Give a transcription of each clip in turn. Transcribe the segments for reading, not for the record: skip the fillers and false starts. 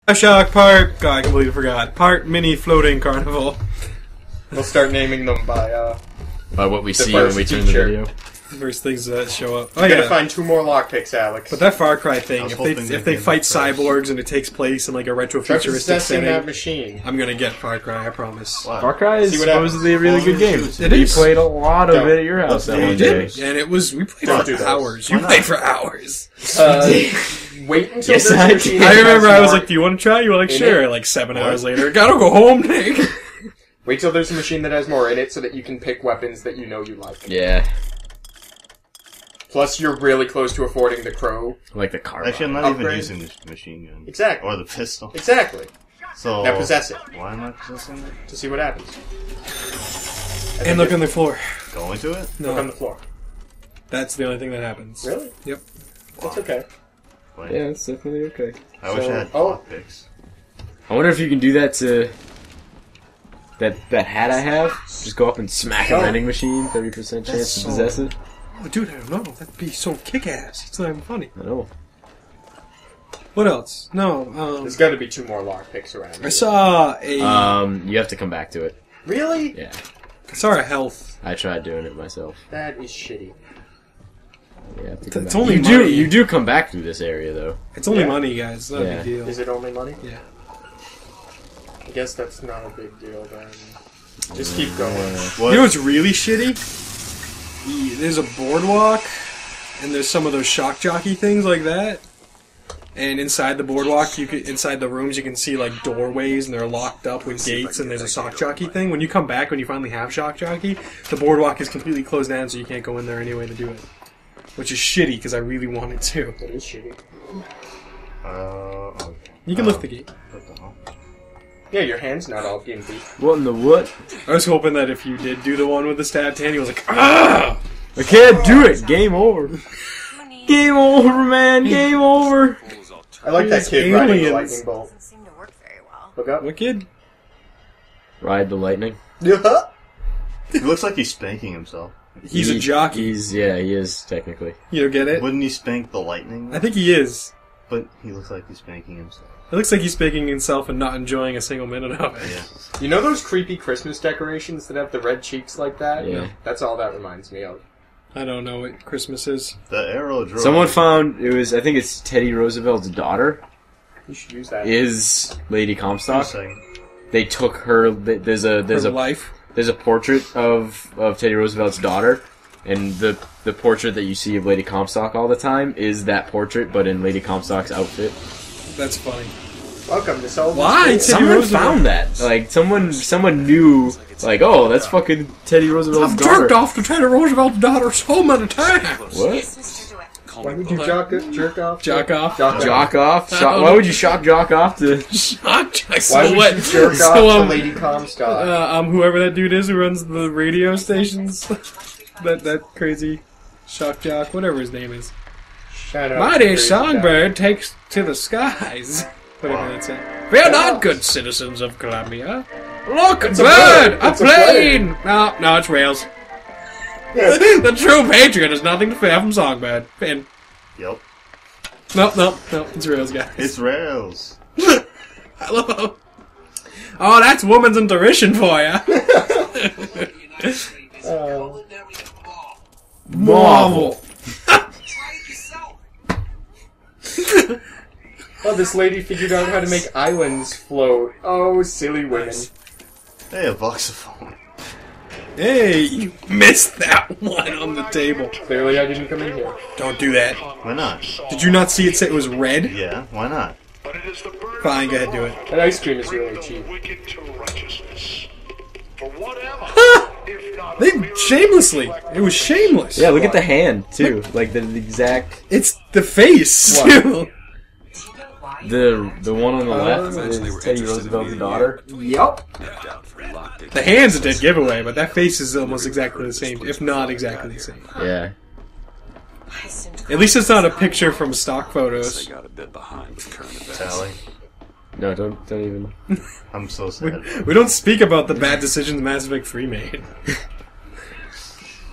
Bioshock Part... God, I completely forgot. Part Mini Floating Carnival. We'll start naming them by what we see when we turn the video. First things that show up. Oh, yeah. Gotta find 2 more lockpicks, Alex. But that Far Cry thing, if they fight cyborgs and it takes place in like a retro-futuristic setting, that machine. I'm gonna get Far Cry, I promise. Wow. Far Cry is supposedly a really good game. It is. We played a lot of it at your house that one day. And it was, we played for hours. You played for hours. Wait until there's a machine. I remember I was like, do you want to try? You were like, sure. Like 7 hours later, gotta go home, Nick. Wait till there's a machine that has more in it so that you can pick weapons that you know you like. Yeah. Plus, you're really close to affording the Crow. Like the car. Actually, I'm not even using the machine gun. Exactly. Or the pistol. Exactly. So now possess it. Why am I possessing it? To see what happens. And look on the floor. Go into it? No. Look on the floor. That's the only thing that happens. Really? Yep. That's okay. Wait. Yeah, it's definitely okay. I wish I had lockpicks. I wonder if you can do that to that hat I have. Just go up and smack a vending machine. 30% chance to possess it. Oh, dude, I don't know. That'd be so kick-ass. It's not even funny. I know. What else? No. There's got to be 2 more lockpicks around. I saw a. You have to come back to it. Really? Yeah. I saw a health. I tried doing it myself. That is shitty. Yeah, it's only money. You do come back through this area though. It's only money, guys. It's not a big deal. Is it only money? Yeah. I guess that's not a big deal then. Just keep going. You know what's really shitty? There's a boardwalk, and there's some of those shock jockey things like that. And inside the boardwalk, inside the rooms, you can see like doorways, and they're locked up with gates. And there's a shock jockey thing. When you come back, when you finally have shock jockey, the boardwalk is completely closed down, so you can't go in there anyway to do it. Which is shitty because I really wanted to. It is shitty. Okay. You can lift the gate. What the hell? Yeah, your hand's not all gimpy. What in the what? I was hoping that if you did do the one with the stabbed hand, he was like, ah! I can't do it. Game over. Game over, man. Game over. I like that kid riding the lightning bolt. Doesn't seem to work very well. Look up. What kid? Ride the lightning. Yeah. He looks like he's spanking himself. He's a jockey. He is technically. You don't get it? Wouldn't he spank the lightning? I think he is. But he looks like he's spanking himself. It looks like he's spanking himself and not enjoying a single minute of it. Yeah. You know those creepy Christmas decorations that have the red cheeks like that? Yeah. That's all that reminds me of. I don't know what Christmas is. The arrow droid. Someone found I think it's Teddy Roosevelt's daughter. You should use that. Is Lady Comstock. They took her. There's a portrait of Teddy Roosevelt's daughter, and the portrait that you see of Lady Comstock all the time is that portrait, but in Lady Comstock's outfit. That's funny. Welcome to Sullivan's Why? Someone found that. Like someone knew. Like, oh, that's fucking Teddy Roosevelt's daughter. I've jerked off to Teddy Roosevelt's daughter so many times. What? Why would you jerk off? Jock off? Jock off? Why would you shock jock off to... Shock jock? Why would you jerk off to Lady Comstock? Whoever that dude is who runs the radio stations. that crazy shock jock, whatever his name is. Shut up. Mighty songbird takes to the skies. Whatever that's it. We're not good citizens of Columbia. Look, a bird! A plane! No, it's rails. The true patriot has nothing to fear from Songbird. Finn. Yep. No, it's rails, guys. It's rails. Hello. Oh, that's woman's intuition for ya. Marvel. Oh, this lady figured out how to make islands float. Oh, silly women. Hey, a voxophone. Hey, you missed that one on the table. Clearly I didn't come in here. Don't do that. Why not? Did you not see it say it was red? Yeah, why not? Fine, go ahead, do it. That ice cream is really cheap. They shamelessly. It was shameless. Yeah, look at the hand, too. Like, the exact... It's the face, too. The one on the left is Teddy Roosevelt's daughter. Yup. The hand's a dead giveaway, but that face is almost exactly the same, if not exactly the same. Yeah. At least it's not a picture from stock photos. Tally. No, don't even. I'm so sad. We don't speak about the bad decisions Mass Effect 3 made.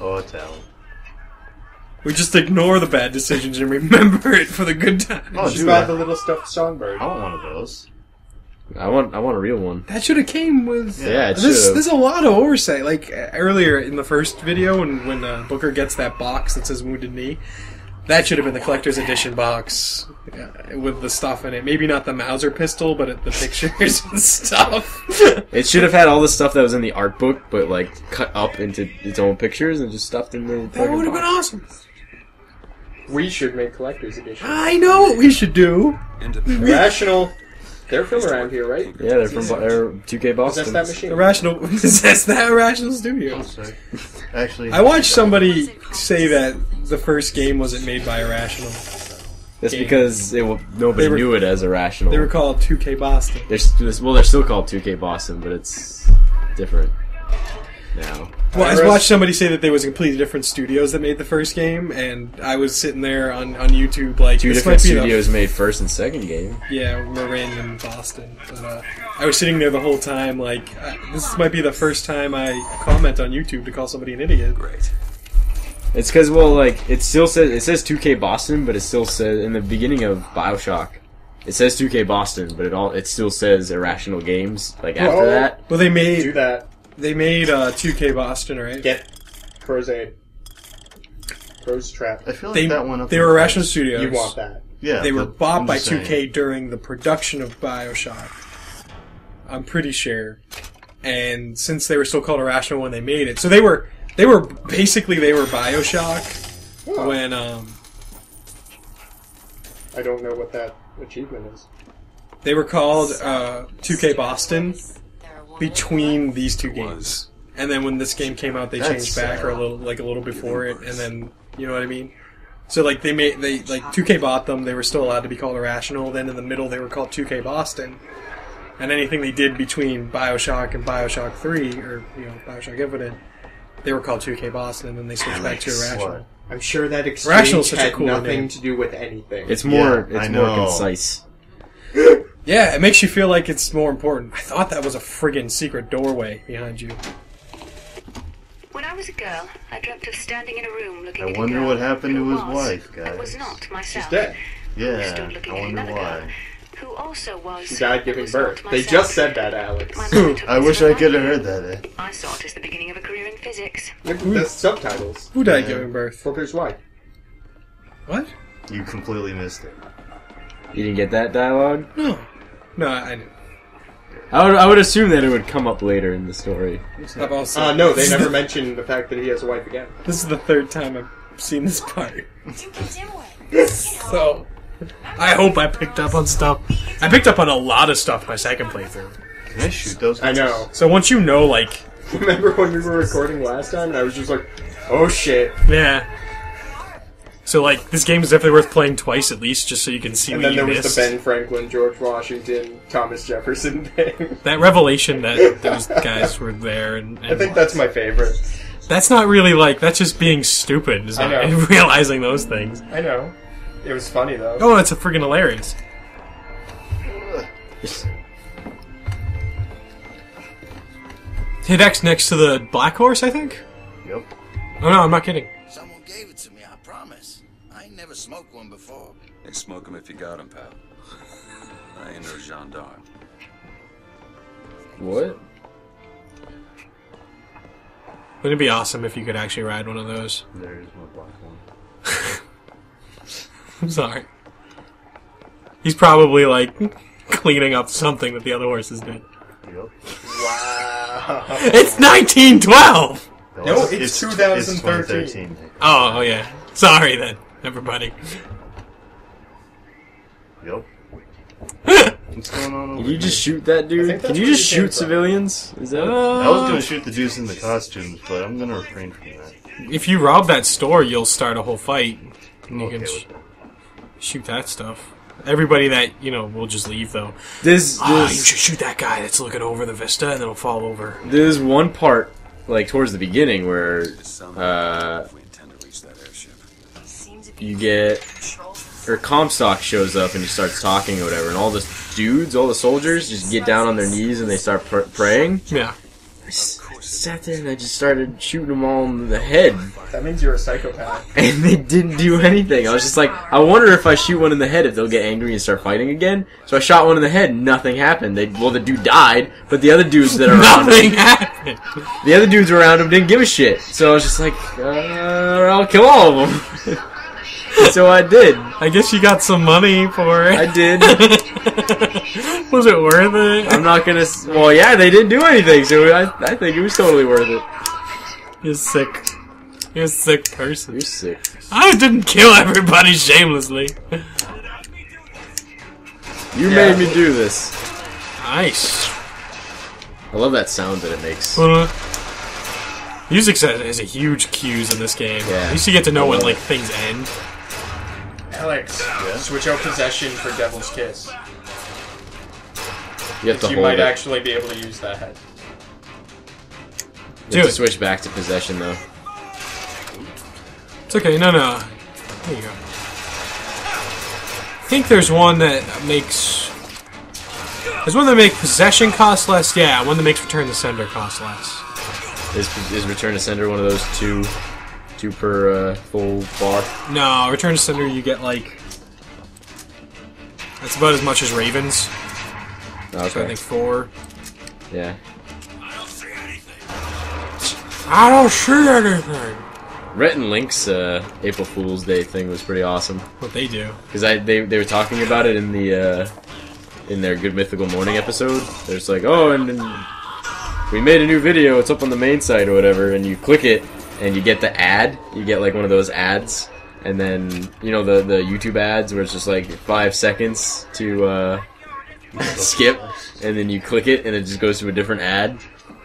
Oh, Tally. We just ignore the bad decisions and remember it for the good times. Oh, She's got the little stuffed songbird. I want one of those. I want a real one. That should have came with. Yeah, it this. should've. There's a lot of oversight. Like earlier in the first video, when Booker gets that box that says "Wounded Knee," that should have been the collector's edition box with the stuff in it. Maybe not the Mauser pistol, but the pictures and stuff. It should have had all the stuff that was in the art book, but like cut up into its own pictures and just stuffed in the. That would have been awesome. We should make collector's edition. I know what we should do. Irrational. They're from around here, right? Yeah, they're from 2K Boston. Possess that machine. Irrational. That's that Irrational Studios. Actually, I watched somebody say that the first game wasn't made by Irrational. That's because nobody knew it as Irrational. They were called 2K Boston. They're still called 2K Boston, but it's different now. Well, I watched somebody say that there was completely different studios that made the first game, and I was sitting there on YouTube like... Two different studios made first and second game. Yeah, Marin and Boston. But, I was sitting there the whole time like, this might be the first time I comment on YouTube to call somebody an idiot. Great. It's because, well, like, it still says 2K Boston, but it still says, in the beginning of Bioshock, it says 2K Boston, but it still says Irrational Games, like, after that. Well, they made... Do that. They made 2K Boston, right? Get Crow's Aid. Crow's Trap. I feel like that one up. They were Irrational Studios. You want that. Yeah. They were bought by 2K saying. during the production of Bioshock. I'm pretty sure. And since they were still called Irrational when they made it, so they were basically Bioshock when I don't know what that achievement is. they were called 2K Boston between these two games. And then when this game came out, they changed back or a little before it, and then you know what I mean. So like 2K bought them. They were still allowed to be called Irrational. Then in the middle, they were called 2K Boston. And anything they did between Bioshock and Bioshock 3, or Bioshock Infinite, they were called 2K Boston, and then they switched back to Irrational. I'm sure that Irrational's exchange such a had cool nothing name. to do with anything. It's more I know. concise. Yeah, it makes you feel like it's more important. I thought that was a friggin' secret doorway behind you. When I was a girl, I dreamt of standing in a room looking I at a wonder girl what happened to who his was, wife, but was guys. not myself. She's dead. Who Yeah, stood looking I at wonder another girl, why. who also was. She died but giving was birth. not They myself. just said that, Alex. My mother took I me wish to I the could have library. heard that. I saw it as the beginning of a career in physics. That's subtitles. Who died Yeah. giving birth? Booker's wife. What? You completely missed it. You didn't get that dialogue? No, I didn't. I would assume that it would come up later in the story. I've also, No, they never mentioned the fact that he has a wife again. This is the third time I've seen this part. So, I hope I picked up on stuff. I picked up on a lot of stuff my second playthrough. Can I shoot those? I know. So once you know, like, Remember when we were recording last time and I was just like, oh shit. yeah. So, like, this game is definitely worth playing twice at least, just so you can see And what then you there missed. was the Ben Franklin, George Washington, Thomas Jefferson thing. That revelation that those guys were there, and I think that's my favorite. that's not really, like, that's just being stupid, is I not know. realizing those things. I know. It was funny though. Oh, it's a friggin' hilarious. Hit X next to the Black Horse, I think? Yep. Oh, no, I'm not kidding. Someone gave it to me, I promise. I ain't never smoked one before. Hey, smoke 'em if you got 'em, pal. I ain't no gendarme. What? Wouldn't it be awesome if you could actually ride one of those? There's my black one. I'm sorry. He's probably, like, cleaning up something that the other horses did. Yep. Wow. It's 1912! No, it's 2013. 2013. Oh, yeah. Sorry, then, everybody. Yep. What's going on over Can you here? just shoot that I dude? think Can that's you where just you came shoot from. civilians? Is that? I was gonna shoot the dudes in the costumes, but I'm gonna refrain from that. If you rob that store, you'll start a whole fight. And you Okay can with that. shoot that stuff. Everybody that, will just leave, though. This You should shoot that guy that's looking over the vista, and then it'll fall over. there's one part like towards the beginning where It's some if we intend to reach that airship. you get or Comstock shows up and he starts talking or whatever, and all the dudes, all the soldiers, just get down on their knees and they start praying. Yeah. sat there and I just started shooting them all in the head. That means you're a psychopath. And they didn't do anything. I was just like, I wonder if I shoot one in the head if they'll get angry and start fighting again. So I shot one in the head and nothing happened. Well, the dude died, but the other dudes that are around him... happened! The other dudes around him didn't give a shit. So I was just like, I'll kill all of them. So I did. I guess you got some money for it. I did. Was it worth it? I'm not gonna... Well, yeah, they didn't do anything, so I think it was totally worth it. You're sick. You're a sick person. You're sick. I didn't kill everybody shamelessly. You made me do this. Nice. I love that sound that it makes. Music has a huge cues in this game. Yeah. At least you get to know when like things end. Alex, switch out possession for Devil's Kiss. You have to You hold might it. actually be able to use that. You have to switch back to possession, though. It's okay, no. There you go. I think there's one that makes... There's one that makes possession cost less. Yeah, one that makes return to sender cost less. Is return to sender one of those two per full bar? No, return to sender you get like... That's about as much as Ravens. Okay. So I think 4. Yeah. I don't see anything. Rhett and Link's April Fool's Day thing was pretty awesome. What they do. Because they were talking about it in the in their Good Mythical Morning episode. They're just like, oh, and we made a new video. It's up on the main site or whatever, and you click it, and you get the ad. You get like one of those ads, and then you know the YouTube ads where it's just like 5 seconds to skip, and then you click it, and it just goes to a different ad.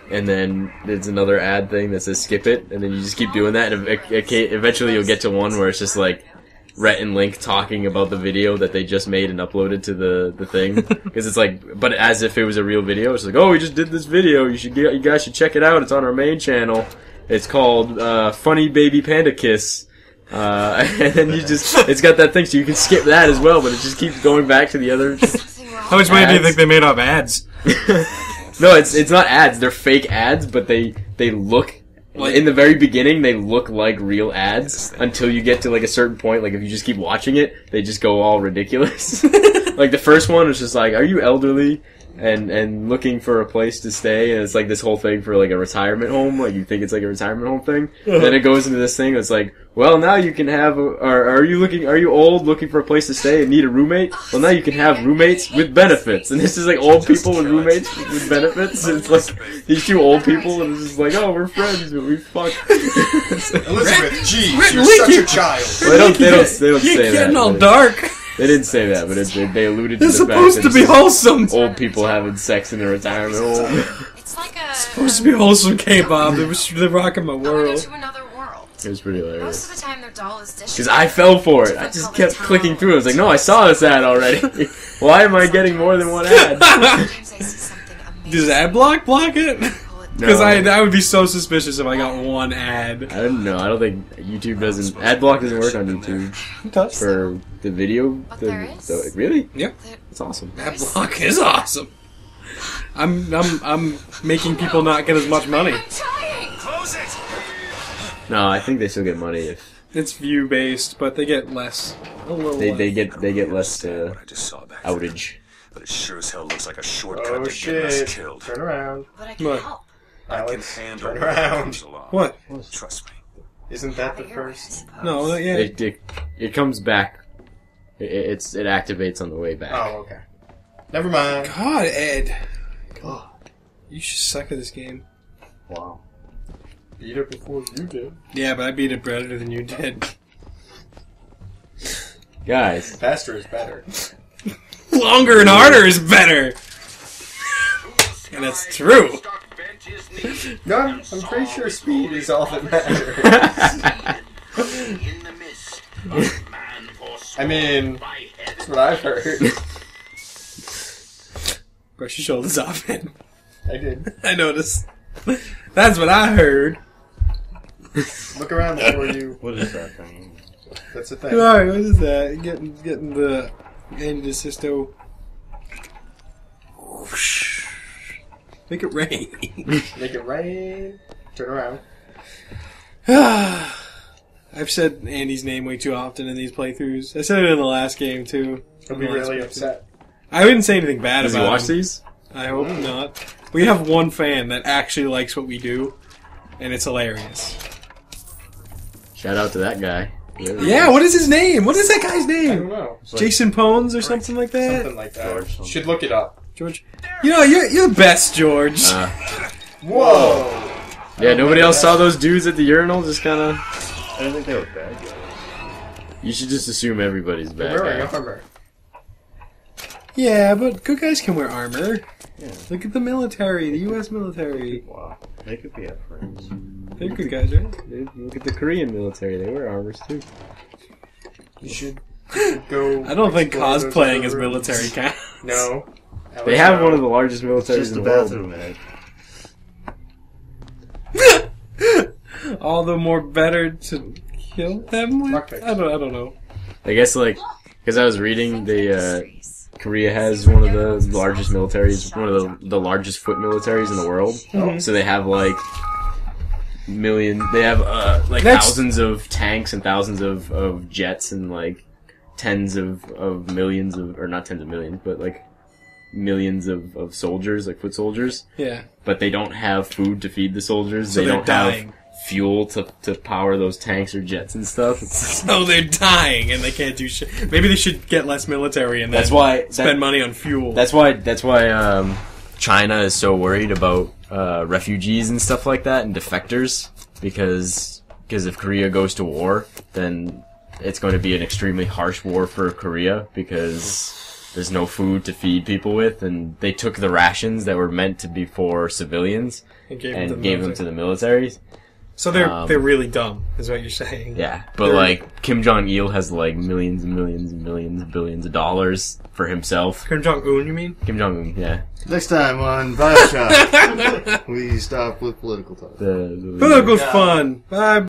And then there's another ad thing that says skip it, and then you just keep doing that, and eventually you'll get to one where it's just like Rhett and Link talking about the video that they just made and uploaded to the thing. Because it's like, but as if it was a real video. It's like, oh, we just did this video, you guys should check it out, it's on our main channel. It's called Funny Baby Panda Kiss. And then it's got that thing, so you can skip that as well, but it just keeps going back to the other How much money do you think they made off ads? No, it's not ads. They're fake ads, but they look in the very beginning they look like real ads until you get to like a certain point. Like if you just keep watching it, they just go all ridiculous. Like the first one was just like, "Are you elderly and looking for a place to stay?" And it's like this whole thing for like a retirement home. Like you think it's like a retirement home thing. Then it goes into this thing that's like, well, now you can have. Are you old looking for a place to stay and need a roommate? Well, now you can have roommates with benefits. And this is like old people with roommates with benefits. And it's like these two old people, and it's just like, oh, we're friends, but we fuck. Elizabeth, jeez, you're such a child. Well, they don't say You're that. getting all but dark. They didn't say that, but they alluded to It's the fact supposed that to be it's wholesome. old people having sex in a retirement home. It's like a... Supposed to be wholesome Kbob. They're rocking my world. to another world. It was pretty hilarious. Most of the time their doll is dishes. Because I fell for it. I just kept clicking through. I was like, no, I saw this ad already. Why am I getting more than one ad? Does ad block it? Because I would be so suspicious if I got one ad. I don't know. I don't think YouTube doesn't... Adblock doesn't work on YouTube. It does. For the video. But there is. Really? Yep. It's awesome. Ad block is awesome. I'm making people not get as much money. No, I think they still get money if... It's view based, but they get less. A little They less. get less What I just saw back there. outage. But it sure as hell looks like a shortcut Oh to getting us shit. killed. Turn around. But I can What? help. I can Alex, handle turn what around. comes along. What? Trust me. Isn't that the first? No, yeah. It comes back. It activates on the way back. Oh, okay. Never mind. God, Ed. You should suck at this game. Wow. Beat it before you did. Yeah, but I beat it better than you did. Guys. Faster is better. Longer and harder is better. And that's true. No, I'm pretty sure speed is all that matters. I mean, that's what I've heard. Brush your shoulders off, man. I did. I noticed. That's what I heard. Look around before you. What is that thing? That's the thing. Alright, what is that? Getting the end of Sisto. Make it rain. Make it rain. Turn around. I've said Andy's name way too often in these playthroughs. I said it in the last game too. I'll be really upset. I wouldn't say anything bad Does about he watch him. these? I hope not. We have one fan that actually likes what we do, and it's hilarious. Shout out to that guy. Yeah, what is his name? What is that guy's I don't name? know. Jason Pones or something like that? Something like that. George something. Should look it up. George. You know, you're the best, George. Whoa! Yeah, nobody else saw those dudes at the urinal. Just kind of. I don't think they were bad guys. You should just assume everybody's bad. They're wearing guy. armor. Yeah, but good guys can wear armor. Yeah. Look at the military, the U.S. military. Wow. They could be our friends. They're good guys, right? Look at the Korean military. They wear armors too. You should go. I don't think explore those cosplaying other as rooms. military counts. No. They have one of the largest It's militaries just in a the world. bathroom, man. All the more better to kill them with? Rock, paper, I don't know. I guess because I was reading, Korea has one of the largest militaries, one of the largest foot militaries in the world. Mhm. So they have they have thousands of tanks and thousands of jets and tens of millions of, or not tens of millions, but millions of soldiers, foot soldiers. Yeah. But they don't have food to feed the soldiers. So they they're don't dying. have fuel to power those tanks or jets and stuff. So they're dying and they can't do shit. Maybe they should get less military and then spend money on fuel. That's why China is so worried about refugees and stuff like that and defectors because if Korea goes to war, then it's going to be an extremely harsh war for Korea because there's no food to feed people with, and they took the rations that were meant to be for civilians and gave them to the militaries. So they're really dumb, is what you're saying. Yeah, but Kim Jong-il has millions and millions and millions and billions of dollars for himself. Kim Jong-un, you mean? Kim Jong-un, yeah. Next time on Bioshock, we stop with political talk. Political fun. Bye.